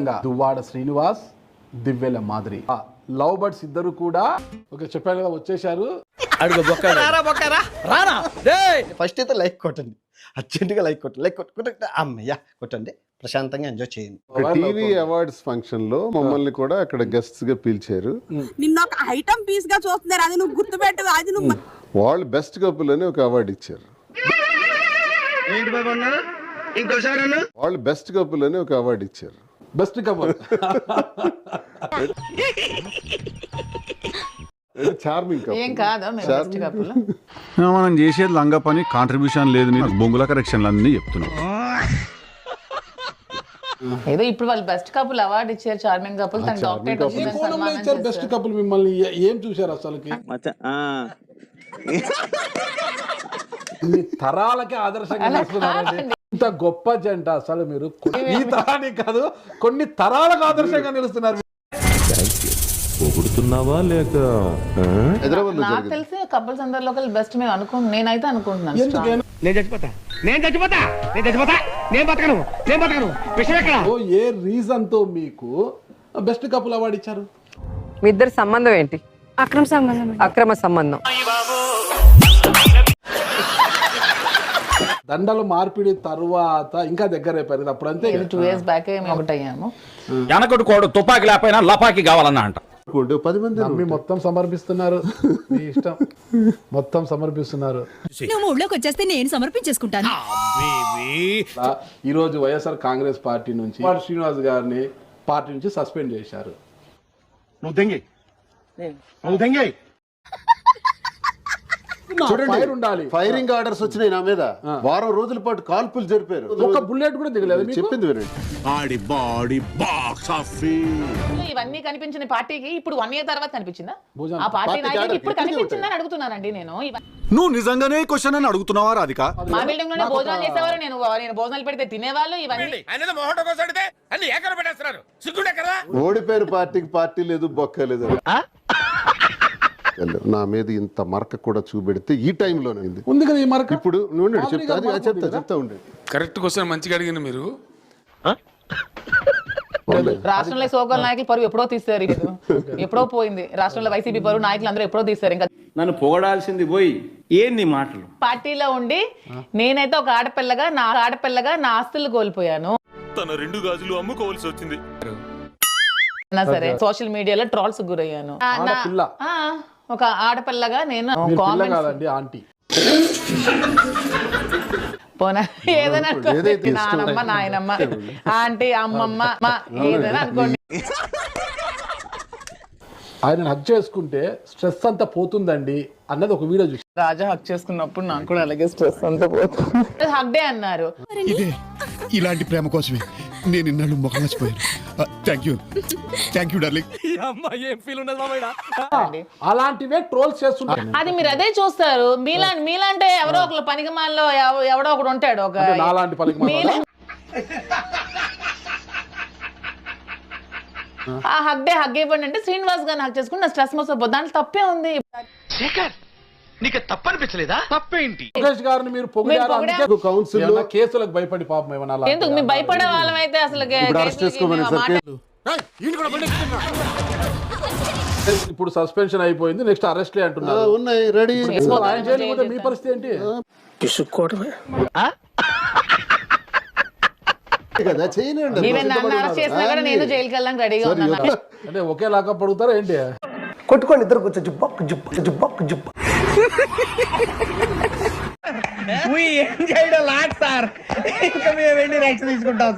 అదేవిధంగా దువ్వాడ శ్రీనివాస్, దివ్వెల మాదిరి love birds ఇద్దరు కూడా ఓకే చెప్పాను కదా వచ్చేసారు. ఫస్ట్ అయితే లైక్ కొట్టండి, అర్జెంటుగా లైక్ కొట్టండి అమ్మయ్య కొట్టండి, ప్రశాంతంగా ఎంజాయ్ చేయండి. టీవీ అవార్డ్స్ ఫంక్షన్ లో మమ్మల్ని కూడా అక్కడ గెస్ట్స్ గా పిలిచారు. నిన్న ఒక ఐటమ్ పీస్ గా చూస్తున్నారు, అది నువ్వు గుర్తుపెట్టు. అది నువ్వు వాళ్ళు బెస్ట్ కపుల్ అని ఒక అవార్డు ఇచ్చారు. వాళ్ళు బెస్ట్ కపుల్ అని ఒక అవార్డు ఇచ్చారు. బెస్ట్ కపుల్ చార్మింగ్ ఏం కాదా బెస్ట్ కపుల్? మనం చేసేది లంగా పని, కాంట్రిబ్యూషన్ లేదు, నేను బొంగుల కరెక్షన్లు అన్నీ చెప్తున్నాను. ఏదో ఇప్పుడు వాళ్ళు బెస్ట్ కపుల్ అవార్డు ఇచ్చారు, చార్మింగ్ కపుల్. తన డాక్టరేట్ వచ్చిందని సన్మానం ఇచ్చారు. బెస్ట్ కపుల్ మిమ్మల్ని ఏం చూశారు అసలుకి? ఇన్ని తరాలకే ఆదర్శంగా నిలుస్తున్నారండి. ఇంత గొప్ప జంట అసలు మీరు ఈ తరానికి కాదు కొన్ని తరాలకు ఆదర్శంగా నిలుస్తున్నారు. నాకు తెలిసి కపుల్స్ అందరిలో బెస్ట్ మేము అనుకుంటున్నాం. నేనైతే అనుకుంటున్నాను. ఏ రీజన్ తో మీకు బెస్ట్ కపుల్ అవార్డు ఇచ్చారు? మీ ఇద్దరి సంబంధం ఏంటి? అక్రమ సంబంధం. దండలు మార్పిడి తర్వాత ఇంకా దగ్గర అయిపోయింది. అప్పుడు అంతే 2 years బ్యాక్ ఒకటి అయ్యాము. వెనకటి కోడు తుపాకి లేకపోయినా లపాకి కావాలన్నా అంట. 10 మంది నమ్మి మొత్తం సమర్పిస్తున్నారు. మీ ఇష్టం మొత్తం సమర్పిస్తున్నారు. నువ్వు ఊళ్ళోకి వచ్చేస్తే నేను సమర్పించేసుకుంటాను. ఈ రోజు వైఎస్ఆర్ కాంగ్రెస్ పార్టీ నుంచి శ్రీనివాస్ గారిని పార్టీ నుంచి సస్పెండ్ చేశారు. చూడండి, ఉండాలి. ఫైరింగ్ ఆర్డర్స్ వచ్చినాయి నా మీద. వారం రోజుల పాటు కాల్పులు జరిపారు. ఒక బుల్లెట్ కూడా దిగలేదు. చెప్పింది వినండి. ఇవన్నీ కనిపించిన పార్టీకి ఇప్పుడు 1 year తర్వాత కనిపించిందా? ఆ పార్టీ నాయకుడికి ఇప్పుడు కనిపించిందని అడుగుతున్నానండి నేను. నువ్వు నిజంగానే క్వశ్చన్ అని అడుగుతున్నావా రాధిక? మా బిల్డింగ్ లోనే భోజనాలు చేసేవారు. నేను భోజనాలు పెడితే తినేవాళ్ళు. ఇవన్నీ ఓడిపోయిన పార్టీకి పార్టీ లేదు, బొక్క లేదు. నా మీద ఇంత మరక కూడా చూపెడితే ఈ టైంలోనే ఉంది కదా ఈ మరక. ఇప్పుడు చెప్తా ఉండేది. కరెక్ట్ క్వశ్చన్ మంచిగా అడిగిన మీరు. రాష్ట్రంలో సోకల్ నాయకులు పరువు ఎప్పుడో తీస్తారు. ఎప్పుడో పోయింది. రాష్ట్రంలో వైసీపీ పరువు నాయకులు అందరూ ఎప్పుడో తీస్తారు. ఇంకా నన్ను పొగడాల్సింది పోయి ఏంది మాటలు? పార్టీలో ఉండి నేనైతే ఒక ఆడపిల్లగా నా ఆస్తులు కోల్పోయాను. తన 2 గాజులు అమ్ముకోవాల్సి వచ్చింది. సరే సోషల్ మీడియాలో ట్రోల్స్ గురయ్యాను. ఒక ఆడపిల్లగా నేను ఆంటీ పోనా ఏదైనా నానమ్మ నాయనమ్మ ఆంటీ అమ్మమ్మ ఏదైనా అనుకోండి. ఆయన హక్ చేసుకుంటే స్ట్రెస్ అంతా పోతుందండి అన్నది ఒక వీడియో చూసి రాజా హక్ చేసుకున్నప్పుడు నాకు కూడా అలాగే స్ట్రెస్ అంతా పోతుంది. హక్ డే అన్నారు. ఇలాంటి ప్రేమ కోసమే నేను ఇన్నాళ్ళు మొఖం మర్చిపోయాను. Thank you darling. అలాంటివే ట్రోల్స్ చేస్తున్నారు. అది మీరు అదే చూస్తారు. మీలాంటే ఎవరో ఒకరు పనికిమాల్లో ఎవడో ఒకడు ఉంటాడు. ఒక నాలాంటి పనికిమాల ఆ హక్ డే హక్ ఇవ్వండి అంటే శ్రీనివాస్ గారిని హక్ చేసుకుని నా స్ట్రెస్ మొత్తం దాంట్లో తప్పే ఉంది. నీకు తప్పనిపించలేదా? తప్పేంటి? లోకేష్ గారిని మీరు పొగిడారు. కౌన్సిల్ కేసులకు భయపడి పాపం ఏమన్నా ఎందుకు మేము భయపడే వాళ్ళం అయితే అసలు ఇప్పుడు సస్పెన్షన్ అయిపోయింది. నెక్స్ట్ అరెస్ట్ అంటున్నారు. ఉన్నాయి రెడీ. మీ పరిస్థితి ఏంటి? కదా చేయనండి. నన్ను అరెస్ట్ చేసినా కూడా నేను జైలుకి వెళ్ళడానికి రెడీగా ఉన్నాను. అంటే ఒకే లాగా పడుగుతారా ఏంటి? కొట్టుకోండి ఇద్దరు కూర్చో జుబ్బ ఏం చేయడం లాట్ సార్. ఇంకా మేము వెళ్ళి రైట్స్ తీసుకుంటాం.